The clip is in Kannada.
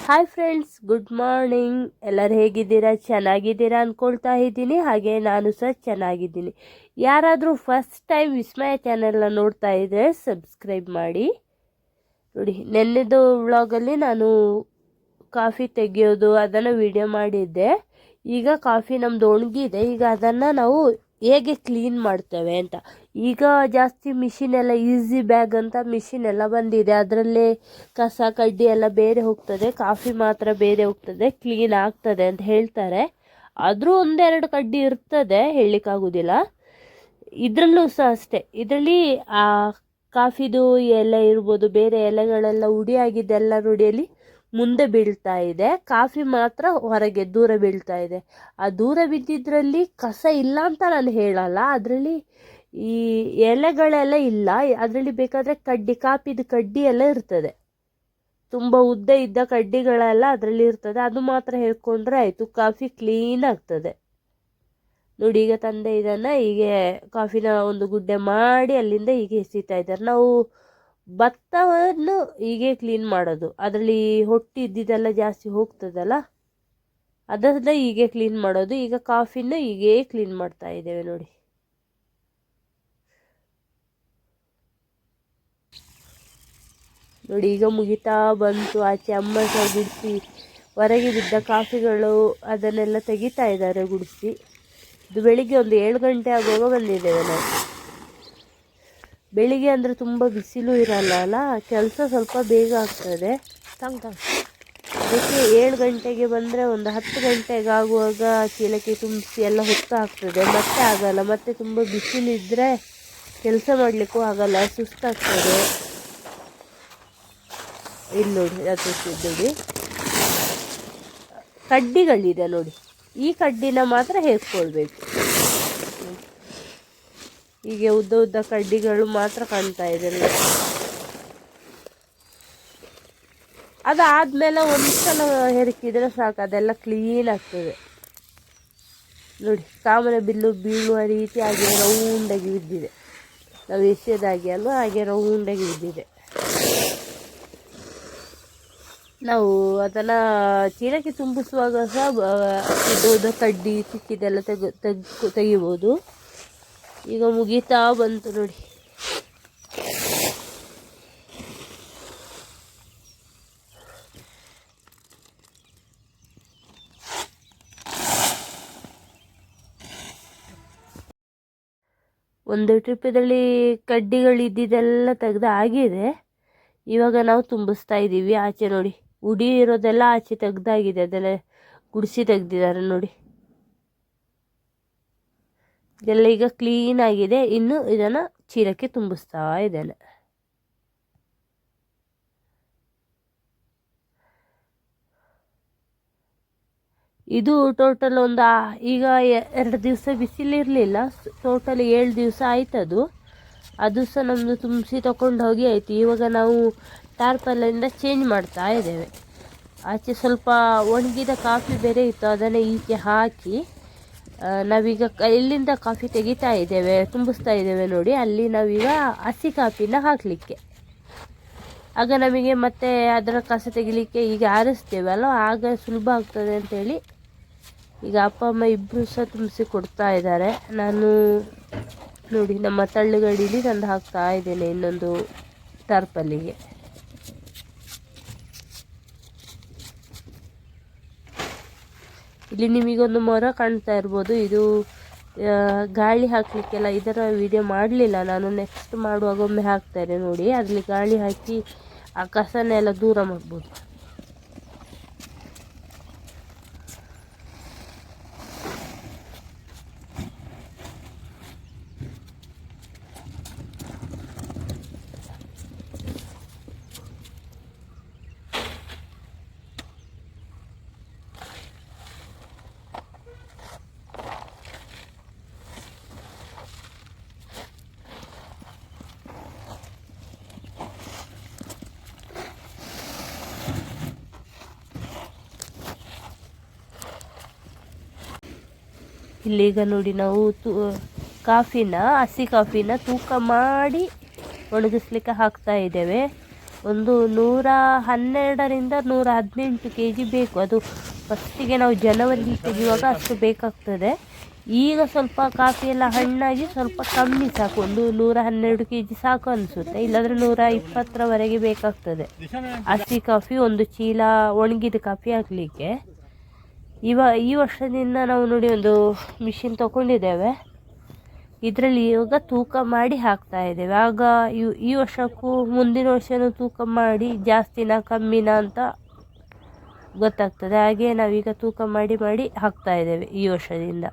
Hi friends, good morning. ಎಲ್ಲರೂ ಹೇಗಿದ್ದೀರಾ? ಚೆನ್ನಾಗಿದ್ದೀರಾ ಅಂದ್ಕೊಳ್ತಾ ಇದ್ದೀನಿ. ಹಾಗೆ ನಾನು ಸಹ ಚೆನ್ನಾಗಿದ್ದೀನಿ. ಯಾರಾದರೂ ಫಸ್ಟ್ ಟೈಮ್ ವಿಸ್ಮಯ ಚಾನೆಲ್ನ ನೋಡ್ತಾ ಇದ್ದರೆ ಸಬ್ಸ್ಕ್ರೈಬ್ ಮಾಡಿ. ನೋಡಿ, ನೆನ್ನೆದು ವ್ಲಾಗಲ್ಲಿ ನಾನು ಕಾಫಿ ತೆಗೆಯೋದು ಅದನ್ನು ವಿಡಿಯೋ ಮಾಡಿದ್ದೆ. ಈಗ ಕಾಫಿ ನಮ್ಮದು ಒಣಗಿದೆ. ಈಗ ಅದನ್ನು ನಾವು ಹೇಗೆ ಕ್ಲೀನ್ ಮಾಡ್ತೇವೆ ಅಂತ. ಈಗ ಜಾಸ್ತಿ ಮಿಷಿನ್ ಎಲ್ಲ ಈಸಿ ಬ್ಯಾಗ್ ಅಂತ ಮಿಷಿನ್ ಎಲ್ಲ ಬಂದಿದೆ. ಅದರಲ್ಲೇ ಕಸ ಕಡ್ಡಿ ಎಲ್ಲ ಬೇರೆ ಹೋಗ್ತದೆ, ಕಾಫಿ ಮಾತ್ರ ಬೇರೆ ಹೋಗ್ತದೆ, ಕ್ಲೀನ್ ಆಗ್ತದೆ ಅಂತ ಹೇಳ್ತಾರೆ. ಆದರೂ ಒಂದೆರಡು ಕಡ್ಡಿ ಇರ್ತದೆ, ಹೇಳಲಿಕ್ಕಾಗೋದಿಲ್ಲ. ಇದರಲ್ಲೂ ಸಹ ಅಷ್ಟೇ. ಇದರಲ್ಲಿ ಆ ಕಾಫಿದು ಎಲೆ ಇರ್ಬೋದು, ಬೇರೆ ಎಲೆಗಳೆಲ್ಲ ಉಡಿಯಾಗಿದ್ದೆಲ್ಲ ರುಡಿಯಲ್ಲಿ ಮುಂದೆ ಬೀಳ್ತಾ ಇದೆ. ಕಾಫಿ ಮಾತ್ರ ಹೊರಗೆ ದೂರ ಬೀಳ್ತಾ ಇದೆ. ಆ ದೂರ ಬಿದ್ದಿದ್ರಲ್ಲಿ ಕಸ ಇಲ್ಲ ಅಂತ ನಾನು ಹೇಳಲ್ಲ. ಅದರಲ್ಲಿ ಈ ಎಲೆಗಳೆಲ್ಲ ಇಲ್ಲ. ಅದರಲ್ಲಿ ಬೇಕಾದರೆ ಕಾಪಿದು ಕಡ್ಡಿ ಎಲ್ಲ ಇರ್ತದೆ. ತುಂಬ ಉದ್ದ ಇದ್ದ ಕಡ್ಡಿಗಳೆಲ್ಲ ಅದರಲ್ಲಿ ಇರ್ತದೆ. ಅದು ಮಾತ್ರ ಹೇಳ್ಕೊಂಡ್ರೆ ಆಯಿತು, ಕಾಫಿ ಕ್ಲೀನ್ ಆಗ್ತದೆ. ನೋಡಿ, ಈಗ ತಂದೆ ಇದನ್ನು ಹೀಗೆ ಕಾಫಿನ ಒಂದು ಗುಡ್ಡೆ ಮಾಡಿ ಅಲ್ಲಿಂದ ಹೀಗೆ ಎಸಿತಾ ಇದ್ದಾರೆ. ನಾವು ಭತ್ತವನ್ನು ಹೀಗೆ ಕ್ಲೀನ್ ಮಾಡೋದು. ಅದರಲ್ಲಿ ಹೊಟ್ಟು ಇದ್ದಿದ್ದೆಲ್ಲ ಜಾಸ್ತಿ ಹೋಗ್ತದಲ್ಲ, ಅದನ್ನ ಹೀಗೆ ಕ್ಲೀನ್ ಮಾಡೋದು. ಈಗ ಕಾಫಿನ ಹೀಗೆ ಕ್ಲೀನ್ ಮಾಡ್ತಾ ಇದ್ದೇವೆ. ನೋಡಿ, ನೋಡಿ ಈಗ ಮುಗಿತಾ ಬಂತು. ಆಚೆ ಅಮ್ಮ ಸಹ ಗುಡಿಸಿ ಹೊರಗೆ ಬಿದ್ದ ಕಾಫಿಗಳು ಅದನ್ನೆಲ್ಲ ತೆಗಿತಾ ಇದ್ದಾರೆ ಗುಡಿಸಿ. ಇದು ಬೆಳಿಗ್ಗೆ ಒಂದು 7 ಗಂಟೆ ಆಗುವಾಗ ಬಂದಿದ್ದೇವೆ ನಾವು. ಬೆಳಿಗ್ಗೆ ಅಂದರೆ ತುಂಬ ಬಿಸಿಲು ಇರಲ್ಲ ಅಲ್ಲ, ಕೆಲಸ ಸ್ವಲ್ಪ ಬೇಗ ಆಗ್ತದೆ. ಅದಕ್ಕೆ 7 ಗಂಟೆಗೆ ಬಂದರೆ ಒಂದು 10 ಗಂಟೆಗೆ ಆಗುವಾಗ ಚೀಲಕ್ಕೆ ತುಂಬಿಸಿ ಎಲ್ಲ ಹೊತ್ತು ಆಗ್ತದೆ. ಮತ್ತೆ ಆಗಲ್ಲ. ಮತ್ತೆ ತುಂಬ ಬಿಸಿಲಿದ್ದರೆ ಕೆಲಸ ಮಾಡಲಿಕ್ಕೂ ಆಗಲ್ಲ, ಸುಸ್ತಾಗ್ತದೆ. ಇಲ್ಲಿ ನೋಡಿ, ನೋಡಿ ಕಡ್ಡಿಗಳಿದೆ. ನೋಡಿ, ಈ ಕಡ್ಡಿನ ಮಾತ್ರ ಹೇರ್ಕೊಳ್ಬೇಕು. ಹೀಗೆ ಉದ್ದ ಉದ್ದ ಕಡ್ಡಿಗಳು ಮಾತ್ರ ಕಾಣ್ತಾ ಇದೆ. ಅದಾದಮೇಲೆ ಒಂದ್ಸಲ ಹೆರಕಿದ್ರೆ ಸಾಕು, ಅದೆಲ್ಲ ಕ್ಲೀನ್ ಆಗ್ತದೆ. ನೋಡಿ, ಕಾಮನ ಬಿಲ್ಲು ಬೀಳುವ ರೀತಿಯಾಗಿ ರೌಂಡಾಗಿ ಬಿದ್ದಿದೆ. ನಾವು ಎಸೆಯೋದಾಗಿ ಅಲ್ವ, ಹಾಗೆ ರೌಂಡಾಗಿ ಬಿದ್ದಿದೆ. ನಾವು ಅದನ್ನು ಚೀಲಕ್ಕೆ ತುಂಬಿಸುವಾಗ ಸಹ ಉದ್ದ ಕಡ್ಡಿ ಸಿಕ್ಕಿದೆಲ್ಲ ತೆಗಿಬೋದು. ಈಗ ಮುಗೀತಾ ಬಂತು ನೋಡಿ. ಒಂದು ಟ್ರಿಪ್ಪದಲ್ಲಿ ಕಡ್ಡಿಗಳಿದ್ದಿದ್ದೆಲ್ಲ ತೆಗೆದು ಆಗಿದೆ. ಇವಾಗ ನಾವು ತುಂಬಿಸ್ತಾ ಇದ್ದೀವಿ. ಆಚೆ ನೋಡಿ, ಉಡಿ ಇರೋದೆಲ್ಲ ಆಚೆ ತೆಗ್ದಾಗಿದೆ. ಅದೆಲ್ಲ ಗುಡಿಸಿ ತೆಗ್ದಿದ್ದಾರೆ ನೋಡಿ. ಇದೆಲ್ಲ ಈಗ ಕ್ಲೀನ್ ಆಗಿದೆ. ಇನ್ನು ಇದನ್ನು ಚೀಲಕ್ಕೆ ತುಂಬಿಸ್ತಾ ಇದ್ದೇನೆ. ಇದು ಟೋಟಲ್ ಈಗ 2 ದಿವಸ ಬಿಸಿಲಿರಲಿಲ್ಲ. ಟೋಟಲ್ 7 ದಿವಸ ಆಯ್ತದು. ಅದು ಸಹ ನಮ್ಮದು ತುಂಬಿಸಿ ತಗೊಂಡು ಹೋಗಿ ಆಯಿತು. ಇವಾಗ ನಾವು ಟಾರ್ಪಲಿಂದ ಚೇಂಜ್ ಮಾಡ್ತಾ ಇದ್ದೇವೆ. ಆಚೆ ಸ್ವಲ್ಪ ಒಣಗಿದ ಕಾಫಿ ಬೇರೆ ಇತ್ತು, ಅದನ್ನೇ ಈಚೆ ಹಾಕಿ ನಾವೀಗ ಎಲ್ಲಿಂದ ಕಾಫಿ ತೆಗಿತಾ ಇದ್ದೇವೆ, ತುಂಬಿಸ್ತಾ ಇದ್ದೇವೆ ನೋಡಿ, ಅಲ್ಲಿ ನಾವೀಗ ಹಸಿ ಕಾಫಿನ ಹಾಕಲಿಕ್ಕೆ. ಆಗ ನಮಗೆ ಮತ್ತೆ ಅದರ ಕಸ ತೆಗಿಲಿಕ್ಕೆ ಈಗ ಆರಿಸ್ತೇವಲ್ಲ, ಆಗ ಸುಲಭ ಆಗ್ತದೆ ಅಂತೇಳಿ ಈಗ ಅಪ್ಪ ಅಮ್ಮ ಇಬ್ಬರು ಸಹ ತುಂಬಿಸಿ ಕೊಡ್ತಾ ಇದ್ದಾರೆ. ನಾನು ನೋಡಿ ನಮ್ಮ ತಳ್ಳುಗಡಿಲಿ ತಂದು ಹಾಕ್ತಾ ಇದ್ದೇನೆ ಇನ್ನೊಂದು ಟಾರ್ಪಲ್ಲಿಗೆ. ಇಲ್ಲಿ ನಿಮಗೊಂದು ಮೊರ ಕಾಣ್ತಾ ಇರ್ಬೋದು. ಇದು ಗಾಳಿ ಹಾಕಲಿಕ್ಕೆಲ್ಲ ಇದರ ವಿಡಿಯೋ ಮಾಡಲಿಲ್ಲ ನಾನು. ನೆಕ್ಸ್ಟ್ ಮಾಡುವಾಗ ಒಮ್ಮೆ ಹಾಕ್ತಾರೆ ನೋಡಿ. ಅದರಲ್ಲಿ ಗಾಳಿ ಹಾಕಿ ಆ ಕಸನೆಲ್ಲ ದೂರ ಮಾಡ್ಬೋದು. ಇಲ್ಲೀಗ ನೋಡಿ, ನಾವು ಹಸಿ ಕಾಫಿನ ತೂಕ ಮಾಡಿ ಒಣಗಿಸ್ಲಿಕ್ಕೆ ಹಾಕ್ತಾ ಇದ್ದೇವೆ. ಒಂದು 112ರಿಂದ 118 kg ಬೇಕು. ಅದು ಫಸ್ಟಿಗೆ ನಾವು ಜನವರಿಲಿ ತೆಗೆಯುವಾಗ ಅಷ್ಟು ಬೇಕಾಗ್ತದೆ. ಈಗ ಸ್ವಲ್ಪ ಕಾಫಿ ಎಲ್ಲ ಹಣ್ಣಾಗಿ ಸ್ವಲ್ಪ ಕಮ್ಮಿ ಸಾಕು, ಒಂದು 112 kg ಸಾಕು ಅನಿಸುತ್ತೆ. ಇಲ್ಲಾಂದರೆ 120ರವರೆಗೆ ಬೇಕಾಗ್ತದೆ ಹಸಿ ಕಾಫಿ, ಒಂದು ಚೀಲ ಒಣಗಿದ ಕಾಫಿ ಹಾಕಲಿಕ್ಕೆ. ಈ ವರ್ಷದಿಂದ ನಾವು ನೋಡಿ ಒಂದು ಮಿಷಿನ್ ತಗೊಂಡಿದ್ದೇವೆ. ಇದರಲ್ಲಿ ಇವಾಗ ತೂಕ ಮಾಡಿ ಹಾಕ್ತಾ ಇದ್ದೇವೆ. ಆಗ ಈ ವರ್ಷಕ್ಕೂ ಮುಂದಿನ ವರ್ಷನೂ ತೂಕ ಮಾಡಿ ಜಾಸ್ತಿನಾ ಕಮ್ಮಿನಾ ಅಂತ ಗೊತ್ತಾಗ್ತದೆ. ಹಾಗೆ ನಾವೀಗ ತೂಕ ಮಾಡಿ ಹಾಕ್ತಾ ಇದ್ದೇವೆ ಈ ವರ್ಷದಿಂದ.